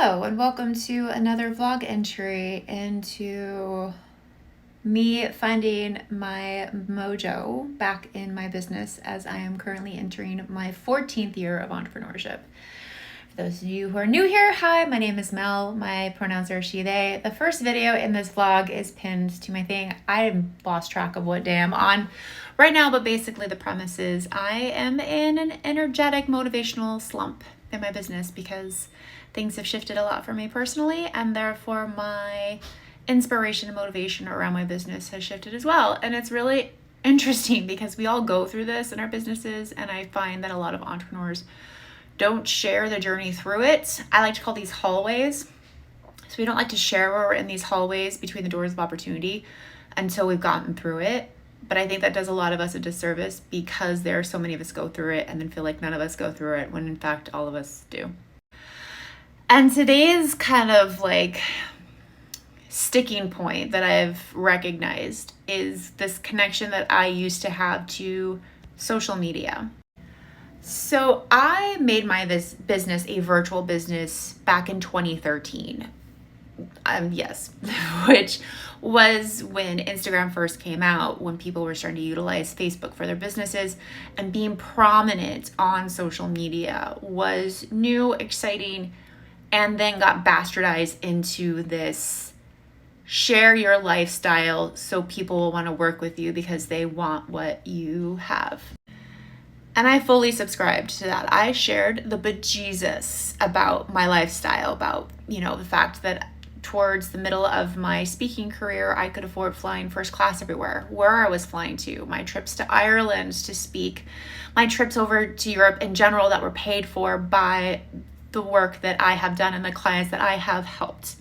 Hello and welcome to another vlog entry into me finding my mojo back in my business as I am currently entering my 14th year of entrepreneurship. For those of you who are new here, hi, my name is Mel. My pronouns are she, they. The first video in this vlog is pinned to my thing. I lost track of what day I'm on right now, but basically the premise is I am in an energetic motivational slump in my business because things have shifted a lot for me personally, and therefore my inspiration and motivation around my business has shifted as well. And it's really interesting because we all go through this in our businesses, and I find that a lot of entrepreneurs don't share the journey through it. I like to call these hallways. So we don't like to share where we're in these hallways between the doors of opportunity until we've gotten through it. But I think that does a lot of us a disservice because there are so many of us go through it and then feel like none of us go through it when in fact all of us do. And today's kind of like sticking point that I've recognized is this connection that I used to have to social media. So I made my business a virtual business back in 2013. Yes, which was when Instagram first came out, when people were starting to utilize Facebook for their businesses, and being prominent on social media was new, exciting, and then got bastardized into this share your lifestyle so people will want to work with you because they want what you have. And I fully subscribed to that. I shared the bejesus about my lifestyle, about, the fact that towards the middle of my speaking career, I could afford flying first class everywhere, where I was flying to, my trips to Ireland to speak, my trips over to Europe in general that were paid for by the work that I have done and the clients that I have helped.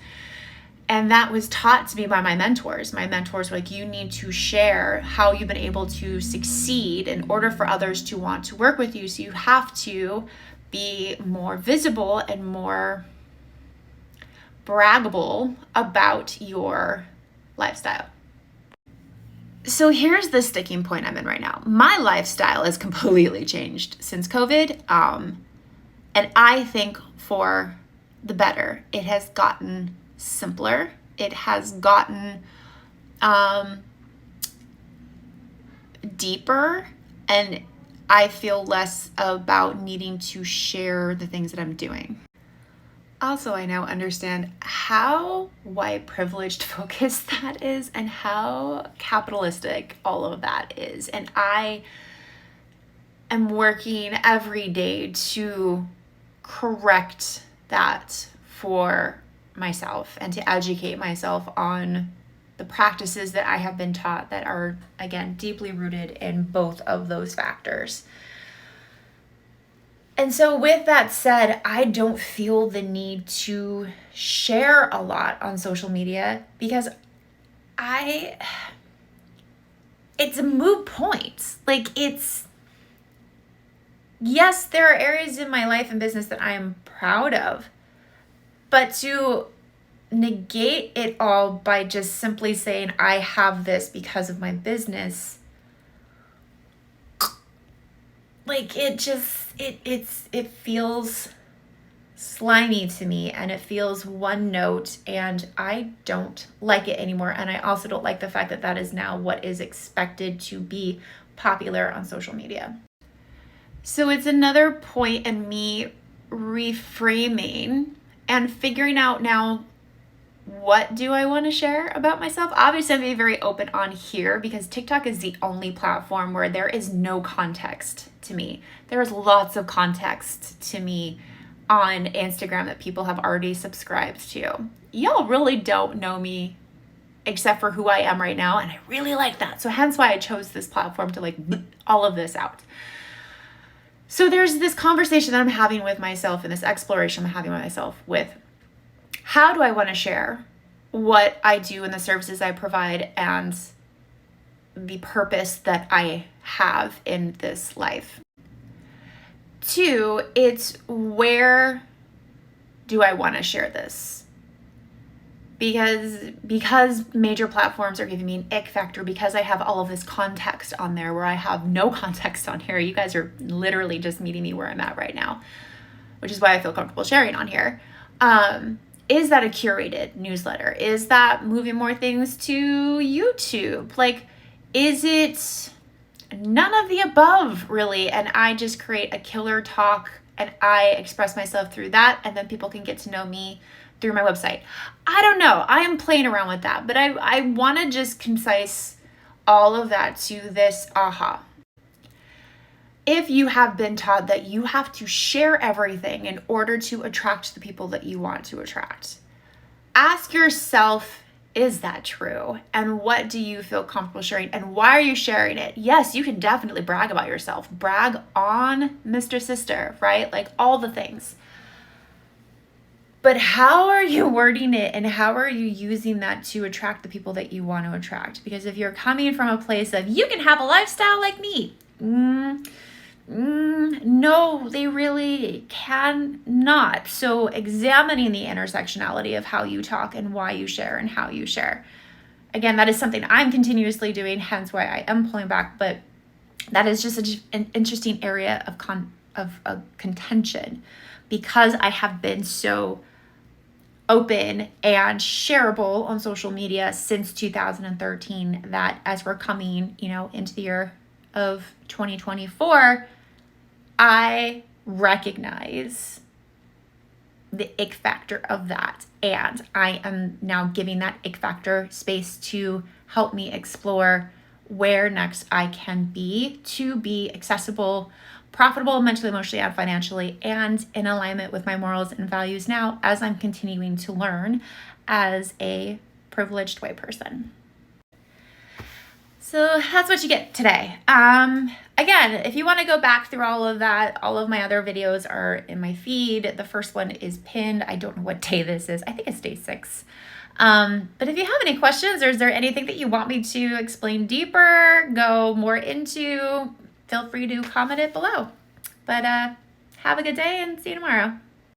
And that was taught to me by my mentors. My mentors were like, you need to share how you've been able to succeed in order for others to want to work with you. So you have to be more visible and more braggable about your lifestyle. So here's the sticking point I'm in right now. My lifestyle has completely changed since COVID. And I think for the better. It has gotten simpler. It has gotten deeper, and I feel less about needing to share the things that I'm doing. Also, I now understand how white privileged focused that is and how capitalistic all of that is. And I am working every day to correct that for myself and to educate myself on the practices that I have been taught that are, again, deeply rooted in both of those factors. And so with that said, I don't feel the need to share a lot on social media because it's a moot point. Yes, there are areas in my life and business that I am proud of, but to negate it all by just simply saying I have this because of my business, it feels slimy to me, and it feels one note, and I don't like it anymore. And I also don't like the fact that that is now what is expected to be popular on social media. So it's another point in me reframing and figuring out now, what do I want to share about myself? Obviously, I'm being very open on here because TikTok is the only platform where there is no context to me. There is lots of context to me on Instagram that people have already subscribed to. Y'all really don't know me except for who I am right now, and I really like that. So hence why I chose this platform to all of this out. So there's this conversation that I'm having with myself and this exploration I'm having with myself with how do I want to share what I do and the services I provide and the purpose that I have in this life. 2, it's where do I want to share this? Because major platforms are giving me an ick factor, because I have all of this context on there where I have no context on here. You guys are literally just meeting me where I'm at right now, which is why I feel comfortable sharing on here. Is that a curated newsletter? Is that moving more things to YouTube? Like, is it none of the above, really? And I just create a killer talk and I express myself through that, and then people can get to know me through my website. I don't know. I am playing around with that, but I want to just concise all of that to this aha. If you have been taught that you have to share everything in order to attract the people that you want to attract, ask yourself, is that true? And what do you feel comfortable sharing? And why are you sharing it? Yes, you can definitely brag about yourself. Brag on Mr. Sister, right? Like all the things. But how are you wording it, and how are you using that to attract the people that you want to attract? Because if you're coming from a place of, you can have a lifestyle like me, no, they really cannot. So examining the intersectionality of how you talk and why you share and how you share. Again, that is something I'm continuously doing, hence why I am pulling back. But that is just an interesting area of contention, because I have been so open and shareable on social media since 2013 that as we're coming, into the year of 2024, I recognize the ick factor of that. And I am now giving that ick factor space to help me explore where next I can be to be accessible, profitable, mentally, emotionally, and financially, and in alignment with my morals and values now as I'm continuing to learn as a privileged white person. So that's what you get today. Again, if you want to go back through all of that, all of my other videos are in my feed. The first one is pinned. I don't know what day this is. I think it's day 6. But if you have any questions, or is there anything that you want me to explain deeper, go more into, feel free to comment it below. But have a good day and see you tomorrow.